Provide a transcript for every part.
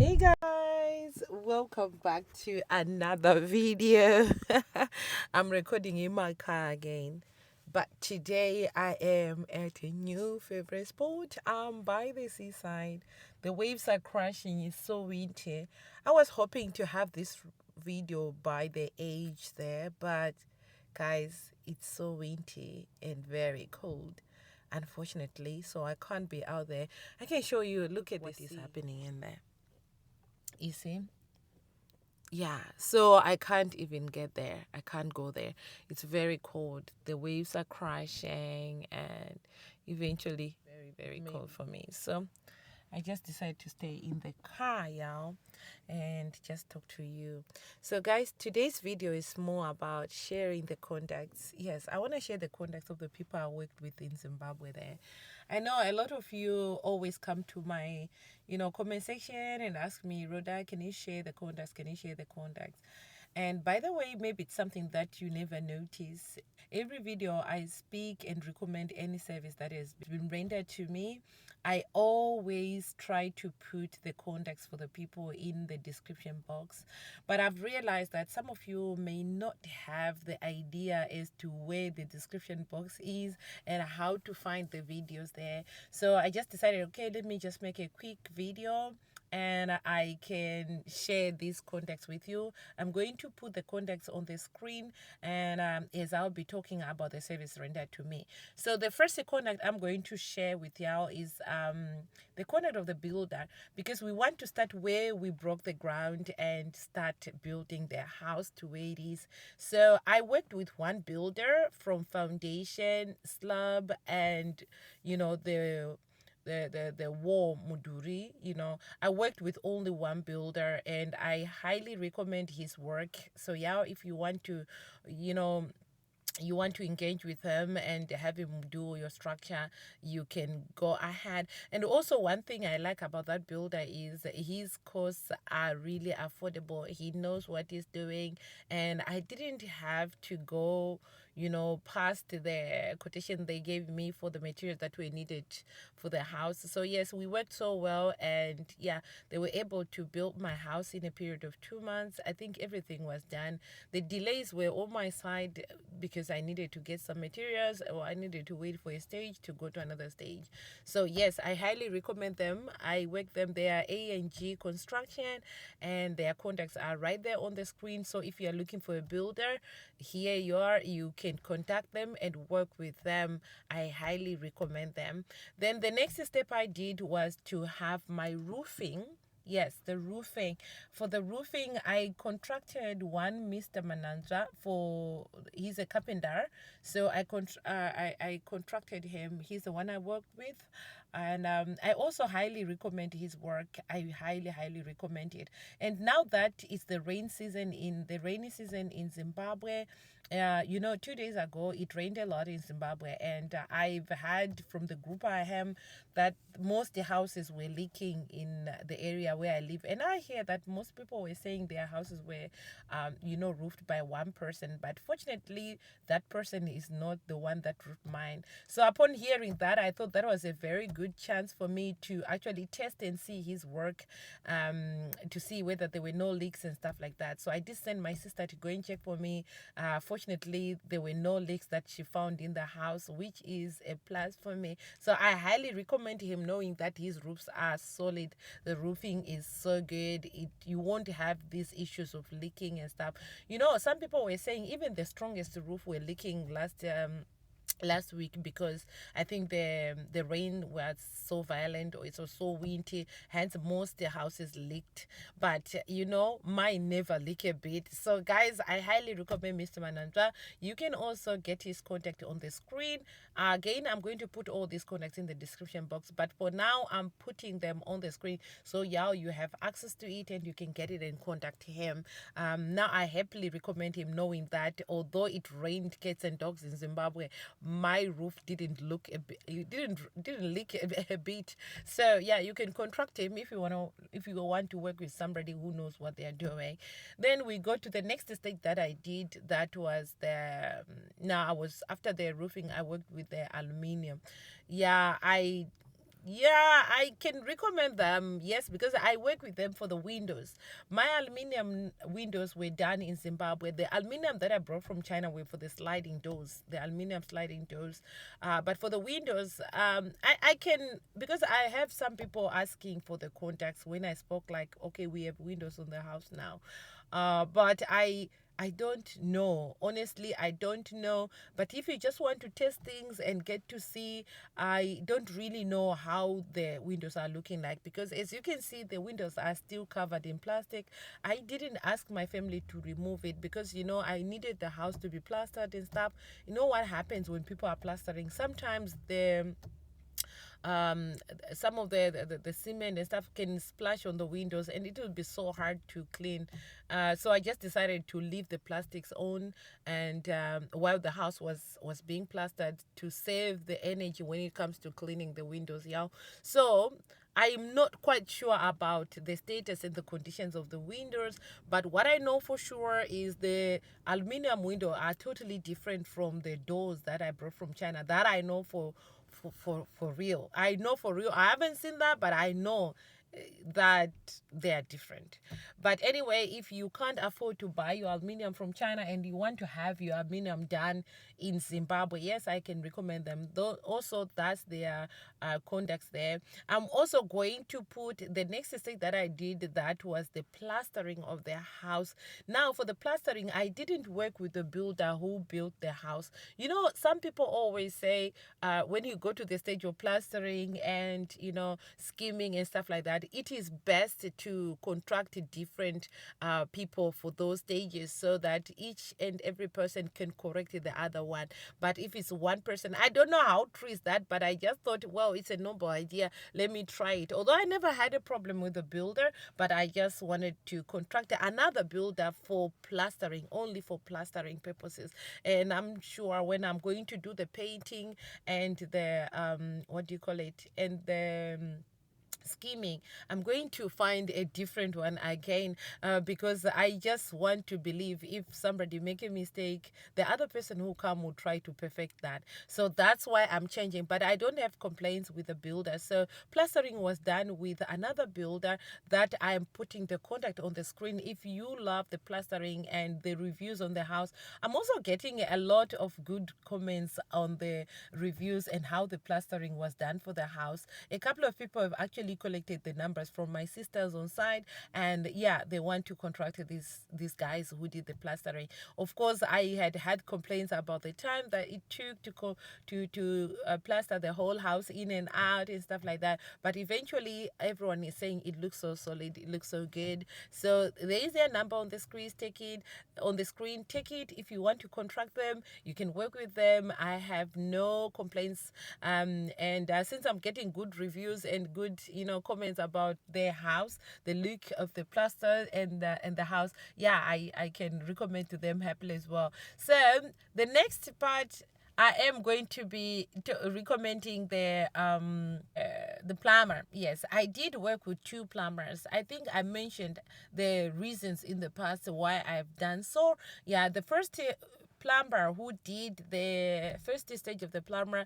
Hey guys, welcome back to another video. I'm recording in my car again, but today I am at a new favorite spot. I'm by the seaside. The waves are crashing, it's so windy. I was hoping to have this video by the age there, but guys, it's so windy and very cold, unfortunately, so I can't be out there. I can show you, look at what is happening in there. You see? Yeah, so I can't even get there. I can't go there. It's very cold. The waves are crashing and eventually very cold for me. So I just decided to stay in the car, y'all, and just talk to you. So, guys, today's video is more about sharing the contacts. Yes, I want to share the contacts of the people I worked with in Zimbabwe there. I know a lot of you always come to my, comment section and ask me, Rhoda, can you share the contacts? Can you share the contacts? And by the way, maybe it's something that you never notice. Every video I speak and recommend any service that has been rendered to me, I always try to put the contacts for the people in the description box. But I've realized that some of you may not have the idea as to where the description box is and how to find the videos there. So I just decided, okay, let me just make a quick video and I can share these contacts with you. I'm going to put the contacts on the screen, and as I'll be talking about the service rendered to me. So the first contact I'm going to share with y'all is the contact of the builder, because we want to start where we broke the ground and start building their house to where it is. So I worked with one builder from foundation, slab, and the wall muduri. I worked with only one builder and I highly recommend his work. So yeah, if you want to you know you want to engage with him and have him do your structure, you can go ahead. And also, one thing I like about that builder is his costs are really affordable. He knows what he's doing, and I didn't have to go past the quotation they gave me for the materials that were needed for the house. So yes, we worked so well, and yeah, they were able to build my house in a period of 2 months. I think everything was done. The delays were on my side because I needed to get some materials, or I needed to wait for a stage to go to another stage. So yes, I highly recommend them. I work them. They are A&G Construction, and their contacts are right there on the screen. So if you are looking for a builder, here you are. You can contact them and work with them. I highly recommend them. Then the next step I did was to have my roofing. Yes, the roofing. For the roofing, I contracted one Mr. Manandra for. He's a carpenter, so I contracted him. He's the one I worked with, and I also highly recommend his work. I highly recommend it. And now that it's the rainy season in Zimbabwe, 2 days ago it rained a lot in Zimbabwe, and I've heard from the group I am that most the houses were leaking in the area where I live, and I hear that most people were saying their houses were, roofed by one person. But fortunately, that person is not the one that roofed mine. So upon hearing that, I thought that was a very good chance for me to actually test and see his work, to see whether there were no leaks and stuff like that. So I did send my sister to go and check for me. Fortunately, there were no leaks that she found in the house, which is a plus for me. So I highly recommend him, knowing that his roofs are solid. The roofing is so good. You won't have these issues of leaking and stuff. Some people were saying even the strongest roof were leaking last week, because I think the rain was so violent, or it was so windy, hence most the houses leaked. But mine never leak a bit. So guys, I highly recommend Mr. Manandra. You can also get his contact on the screen. Again, I'm going to put all these contacts in the description box, but for now I'm putting them on the screen, so yeah, you have access to it and you can get it and contact him. Now I happily recommend him, knowing that although it rained cats and dogs in Zimbabwe, my roof didn't look a bit, it didn't leak a bit. So yeah, you can contract him if you want to work with somebody who knows what they're doing. Then we go to the next stage that I did. That was now I was after the roofing, I worked with the aluminium. Yeah, I Yeah, I can recommend them. Yes, because I work with them for the windows. My aluminium windows were done in Zimbabwe. The aluminium that I brought from China were for the sliding doors, the aluminium sliding doors. But for the windows, I can, because I have some people asking for the contacts when I spoke, like, okay, we have windows on the house now. But I don't know. Honestly, I don't know. But if you just want to test things and get to see, I don't really know how the windows are looking like, because as you can see, the windows are still covered in plastic. I didn't ask my family to remove it because, I needed the house to be plastered and stuff. You know what happens when people are plastering? Sometimes um, some of the cement and stuff can splash on the windows, and it will be so hard to clean. So I just decided to leave the plastics on, and while the house was being plastered, to save the energy when it comes to cleaning the windows. Yeah. So I'm not quite sure about the status and the conditions of the windows, but what I know for sure is the aluminum window are totally different from the doors that I brought from China. That I know for real. I know for real. I haven't seen that, but I know that they are different. But anyway, if you can't afford to buy your aluminium from China and you want to have your aluminium done in Zimbabwe, yes, I can recommend them. Though also, that's their contacts there. I'm also going to put the next mistake that I did, that was the plastering of the house. Now, for the plastering, I didn't work with the builder who built the house. Some people always say, when you go to the stage of plastering and skimming and stuff like that, it is best to contract different people for those stages, so that each and every person can correct the other one. But if it's one person, I don't know how true is that, but I just thought, well, it's a noble idea, let me try it. Although I never had a problem with the builder, but I just wanted to contract another builder for plastering, only for plastering purposes. And I'm sure when I'm going to do the painting and the what do you call it, and the scheming, I'm going to find a different one again, because I just want to believe, if somebody make a mistake, the other person who come will try to perfect that. So that's why I'm changing, but I don't have complaints with the builder. So plastering was done with another builder that I'm putting the contact on the screen. If you love the plastering and the reviews on the house, I'm also getting a lot of good comments on the reviews and how the plastering was done for the house. A couple of people have actually collected the numbers from my sisters on side, and yeah, they want to contract these guys who did the plastering. Of course, I had complaints about the time that it took to plaster the whole house in and out and stuff like that, but eventually everyone is saying it looks so solid, it looks so good. So there is a number on the screen. Take it on the screen, take it. If you want to contract them, you can work with them. I have no complaints. And since I'm getting good reviews and good comments about their house, the look of the plaster and the house, yeah, I can recommend to them happily as well. So the next part, I am going to be recommending the plumber. Yes, I did work with two plumbers. I think I mentioned the reasons in the past why I've done so. Yeah, the first plumber who did the first stage of the plumber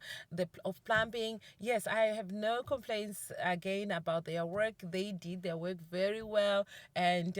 of plumbing, yes, I have no complaints again about their work. They did their work very well, and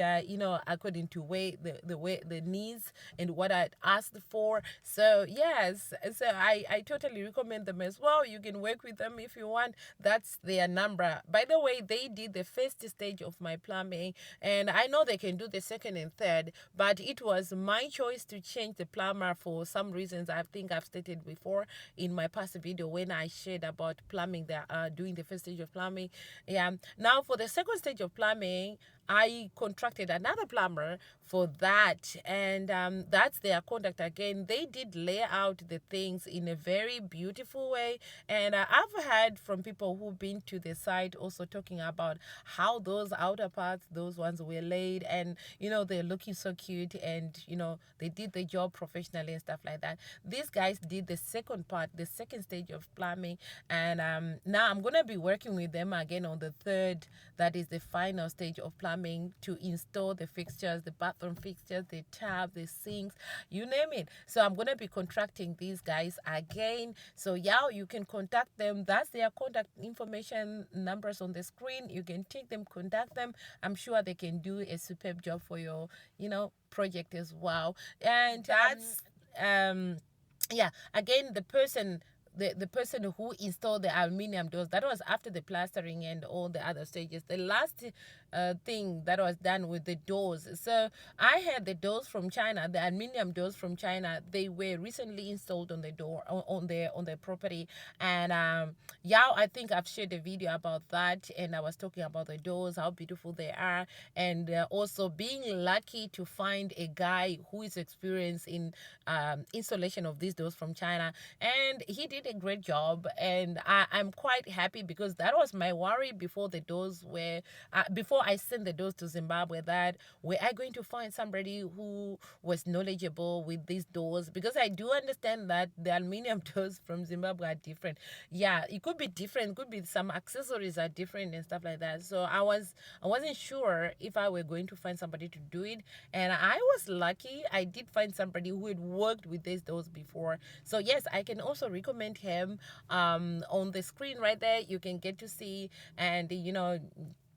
according to the needs and what I'd asked for. So yes, so I totally recommend them as well. You can work with them if you want. That's their number. By the way, they did the first stage of my plumbing, and I know they can do the second and third, but it was my choice to change the plumber for some reasons I think I've stated before in my past video when I shared about plumbing, doing the first stage of plumbing. Yeah. Now for the second stage of plumbing, I contracted another plumber for that, and that's their contact again. They did lay out the things in a very beautiful way, and I've heard from people who've been to the site also talking about how those outer parts, those ones were laid, and they're looking so cute, and they did the job professionally and stuff like that. These guys did the second part, the second stage of plumbing, and now I'm gonna be working with them again on the third, that is the final stage of plumbing. coming to install the fixtures, the bathroom fixtures, the tap, the sinks, you name it. So I'm going to be contracting these guys again. So yeah, you can contact them. That's their contact information numbers on the screen. You can take them, contact them. I'm sure they can do a superb job for your, project as well. And that's yeah, again, the person who installed the aluminium doors, that was after the plastering and all the other stages. The last thing that was done with the doors, so I had the doors from China, the aluminium doors from China. They were recently installed on the door, on the property. And yeah, I think I've shared a video about that, and I was talking about the doors, how beautiful they are, and also being lucky to find a guy who is experienced in installation of these doors from China, and he did a great job. And I'm quite happy, because that was my worry before the doors were before I sent the doors to Zimbabwe, that were I going to find somebody who was knowledgeable with these doors, because I do understand that the aluminium doors from Zimbabwe are different. Yeah, it could be different, could be some accessories are different and stuff like that. So I wasn't sure if I were going to find somebody to do it, and I was lucky. I did find somebody who had worked with these doors before. So yes, I can also recommend him. On the screen right there, you can get to see, and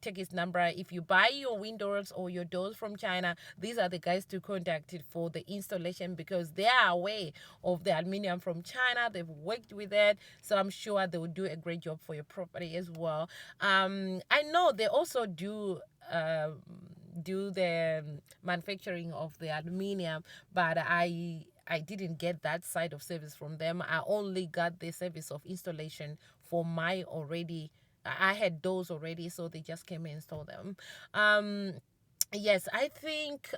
take his number. If you buy your windows or your doors from China, these are the guys to contact for the installation, because they are aware of the aluminium from China. They've worked with it, so I'm sure they will do a great job for your property as well. I know they also do the manufacturing of the aluminium, but I didn't get that side of service from them. I only got the service of installation for my already. I had those already, so they just came and installed them. Um, yes, I think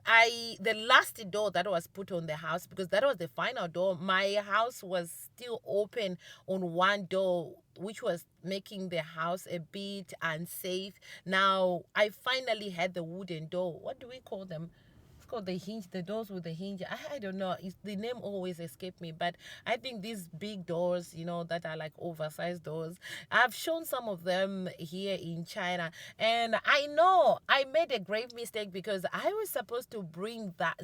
the last door that was put on the house, because that was the final door. My house was still open on one door, which was making the house a bit unsafe. Now I finally had the wooden door. What do we call them? It's called the hinge, the doors with the hinge. I don't know. The name always escaped me, but I think these big doors, that are like oversized doors. I've shown some of them here in China, and I know I made a grave mistake, because I was supposed to bring that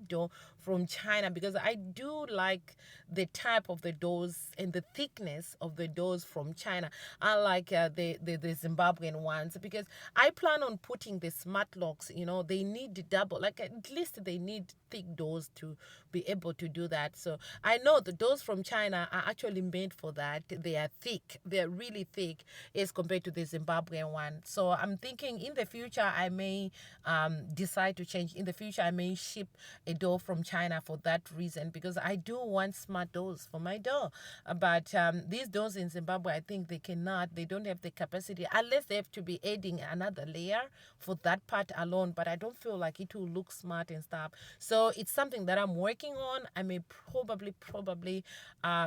door from China, because I do like the type of the doors and the thickness of the doors from China, unlike the Zimbabwean ones, because I plan on putting the smart locks. They need double, like at least they need thick doors to be able to do that. So I know the doors from China are actually made for that. They are thick, they're really thick as compared to the Zimbabwean one. So I'm thinking in the future I may decide to change. In the future I may ship a door from China for that reason, because I do want smart doors for my door. But these doors in Zimbabwe, I think they don't have the capacity, unless they have to be adding another layer for that part alone. But I don't feel like it will look smart and stuff. So it's something that I'm working on. I may probably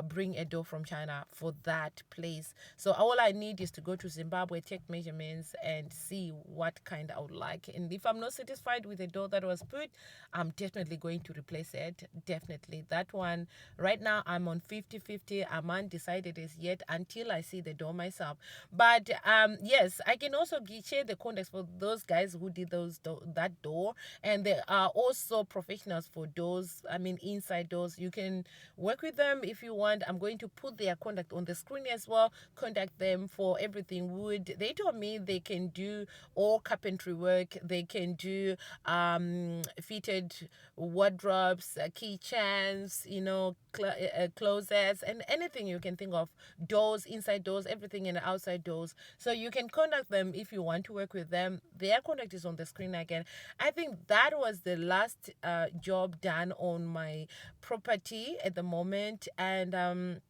bring a door from China for that place. So all I need is to go to Zimbabwe, take measurements, and see what kind I would like. And if I'm not satisfied with the door that was put, I'm definitely going to replace it. Definitely. That one, right now, I'm on 50-50. I'm undecided as yet until I see the door myself. But yes, I can also share the contacts for those guys who did that door. And they are also professionals for doors. I mean, inside doors. You can work with them if you want. I'm going to put their contact on the screen as well. Contact them for everything wood. They told me they can do all carpentry work. They can do fitted wardrobes, keychains, closets, and anything you can think of. Doors, inside doors, everything, and outside doors. So you can contact them if you want to work with them. Their contact is on the screen again. I think that was the last job done on my property at the moment. And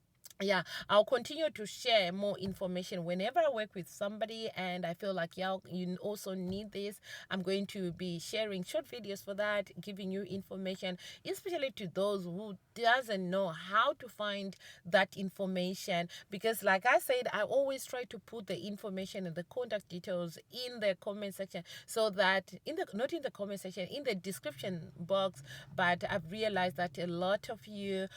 yeah, I'll continue to share more information whenever I work with somebody and I feel like, yeah, you also need this. I'm going to be sharing short videos for that, giving you information, especially to those who doesn't know how to find that information. Because like I said, I always try to put the information and the contact details in the comment section, so that not in the comment section, in the description box. But I've realized that a lot of you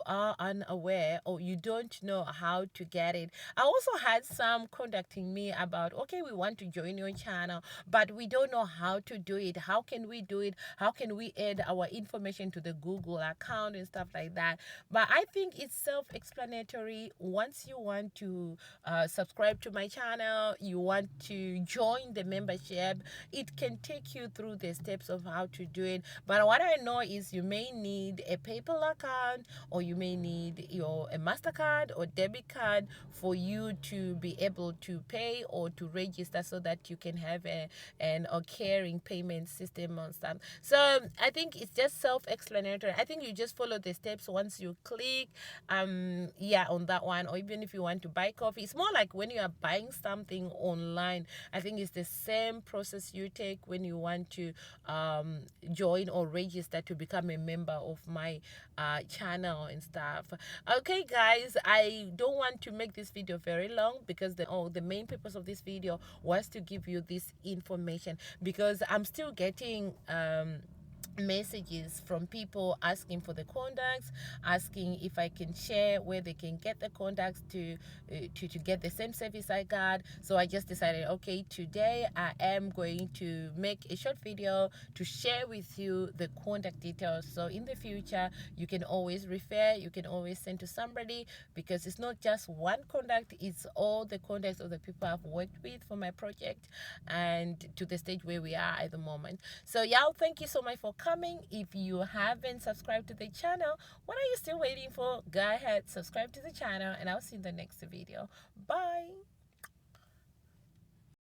are unaware, or you you don't know how to get it. I also had some contacting me about, okay, we want to join your channel, but we don't know how to do it. How can we do it? How can we add our information to the Google account and stuff like that? But I think it's self-explanatory. Once you want to subscribe to my channel, you want to join the membership, it can take you through the steps of how to do it. But what I know is you may need a PayPal account, or you may need a MasterCard or debit card for you to be able to pay or to register, so that you can have an occurring payment system and stuff. So I think it's just self-explanatory. I think you just follow the steps once you click yeah, on that one. Or even if you want to buy coffee, it's more like when you are buying something online. I think it's the same process you take when you want to join or register to become a member of my channel and stuff. Okay guys, I don't want to make this video very long, because the main purpose of this video was to give you this information, because I'm still getting messages from people asking for the contacts, asking if I can share where they can get the contacts to get the same service I got. So I just decided, okay, today I am going to make a short video to share with you the contact details, so in the future you can always refer, you can always send to somebody, because it's not just one contact, it's all the contacts of the people I've worked with for my project and to the stage where we are at the moment. So y'all, thank you so much for coming. If you haven't subscribed to the channel, what are you still waiting for? Go ahead, subscribe to the channel, and I'll see you in the next video. Bye.